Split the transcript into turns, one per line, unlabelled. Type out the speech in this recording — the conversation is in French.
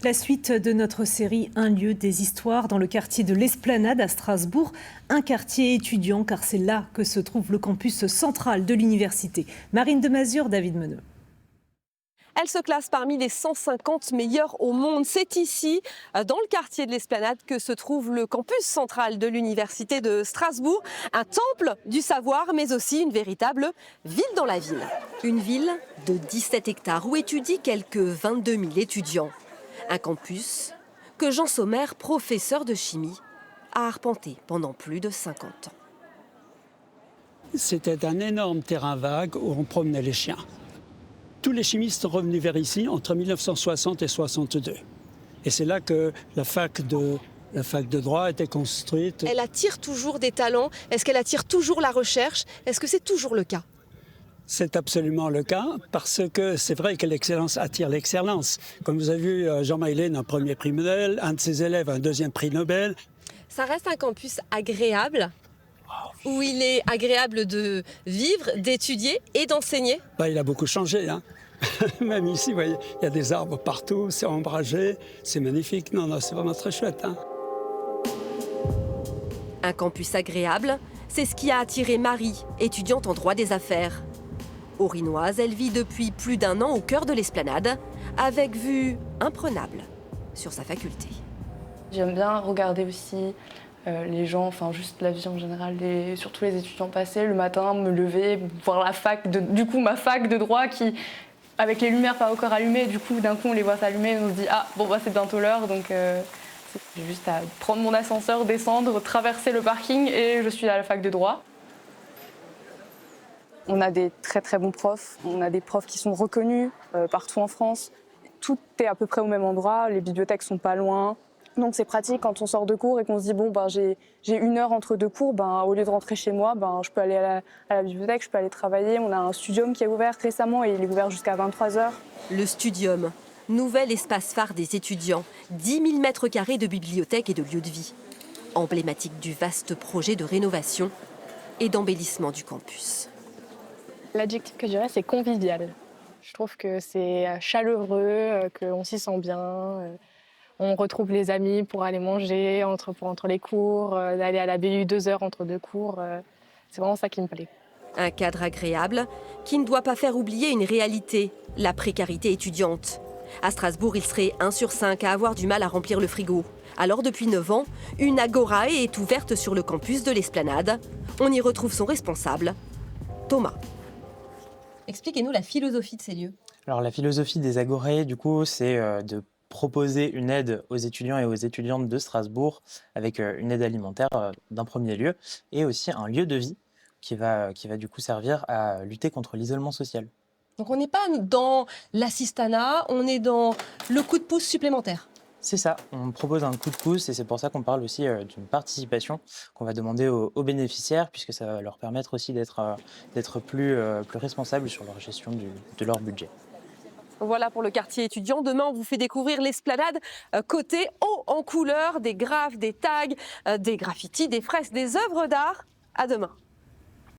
La suite de notre série Un lieu des histoires dans le quartier de l'Esplanade à Strasbourg. Un quartier étudiant car c'est là que se trouve le campus central de l'université. Marine de Mazure, David Meneux.
Elle se classe parmi les 150 meilleures au monde. C'est ici, dans le quartier de l'Esplanade, que se trouve le campus central de l'université de Strasbourg. Un temple du savoir, mais aussi une véritable ville dans la ville. Une ville de 17 hectares où étudient quelques 22 000 étudiants. Un campus que Jean Sommer, professeur de chimie, a arpenté pendant plus de 50 ans.
C'était un énorme terrain vague où on promenait les chiens. Tous les chimistes sont revenus vers ici entre 1960 et 62. Et c'est là que la fac de droit a été construite.
Elle attire toujours des talents. Est-ce qu'elle attire toujours la recherche? Est-ce que c'est toujours le cas?
C'est absolument le cas, parce que c'est vrai que l'excellence attire l'excellence. Comme vous avez vu, Jean Maïlen, un premier prix Nobel, un de ses élèves, un deuxième prix Nobel.
Ça reste un campus agréable, où il est agréable de vivre, d'étudier et d'enseigner.
Il a beaucoup changé, hein. Même ici, vous voyez, il y a des arbres partout, c'est ombragé, c'est magnifique. Non, c'est vraiment très chouette, hein.
Un campus agréable, c'est ce qui a attiré Marie, étudiante en droit des affaires. Orinoise, elle vit depuis plus d'1 an au cœur de l'Esplanade, avec vue imprenable sur sa faculté.
J'aime bien regarder aussi les gens, enfin juste la vie en général, surtout les étudiants passés, le matin, me lever, voir la fac, ma fac de droit qui, avec les lumières pas encore allumées, du coup d'un coup on les voit s'allumer, on se dit ah bon c'est bientôt l'heure, donc j'ai juste à prendre mon ascenseur, descendre, traverser le parking et je suis à la fac de droit. On a des très très bons profs, on a des profs qui sont reconnus partout en France. Tout est à peu près au même endroit, les bibliothèques sont pas loin. Donc c'est pratique quand on sort de cours et qu'on se dit j'ai 1 heure entre 2 cours, au lieu de rentrer chez moi, je peux aller à la bibliothèque, je peux aller travailler. On a un studium qui est ouvert récemment et il est ouvert jusqu'à 23h.
Le studium, nouvel espace phare des étudiants, 10 000 mètres carrés de bibliothèque et de lieux de vie. Emblématique du vaste projet de rénovation et d'embellissement du campus.
L'adjectif que je dirais, c'est convivial. Je trouve que c'est chaleureux, qu'on s'y sent bien. On retrouve les amis pour aller manger entre les cours, d'aller à la BU 2 heures entre 2 cours. C'est vraiment ça qui me plaît.
Un cadre agréable qui ne doit pas faire oublier une réalité, la précarité étudiante. À Strasbourg, il serait 1 sur 5 à avoir du mal à remplir le frigo. Alors depuis 9 ans, une agora est ouverte sur le campus de l'Esplanade. On y retrouve son responsable, Thomas. Expliquez-nous la philosophie de ces lieux.
Alors la philosophie des agorae, du coup, c'est de proposer une aide aux étudiants et aux étudiantes de Strasbourg avec une aide alimentaire d'un premier lieu et aussi un lieu de vie qui va du coup servir à lutter contre l'isolement social.
Donc on n'est pas dans l'assistanat, on est dans le coup de pouce supplémentaire.
C'est ça, on propose un coup de pouce et c'est pour ça qu'on parle aussi d'une participation qu'on va demander aux bénéficiaires puisque ça va leur permettre aussi d'être plus responsables sur leur gestion de leur budget.
Voilà pour le quartier étudiant. Demain, on vous fait découvrir l'Esplanade côté haut en couleur, des graphes, des tags, des graffitis, des fresques, des œuvres d'art. À demain.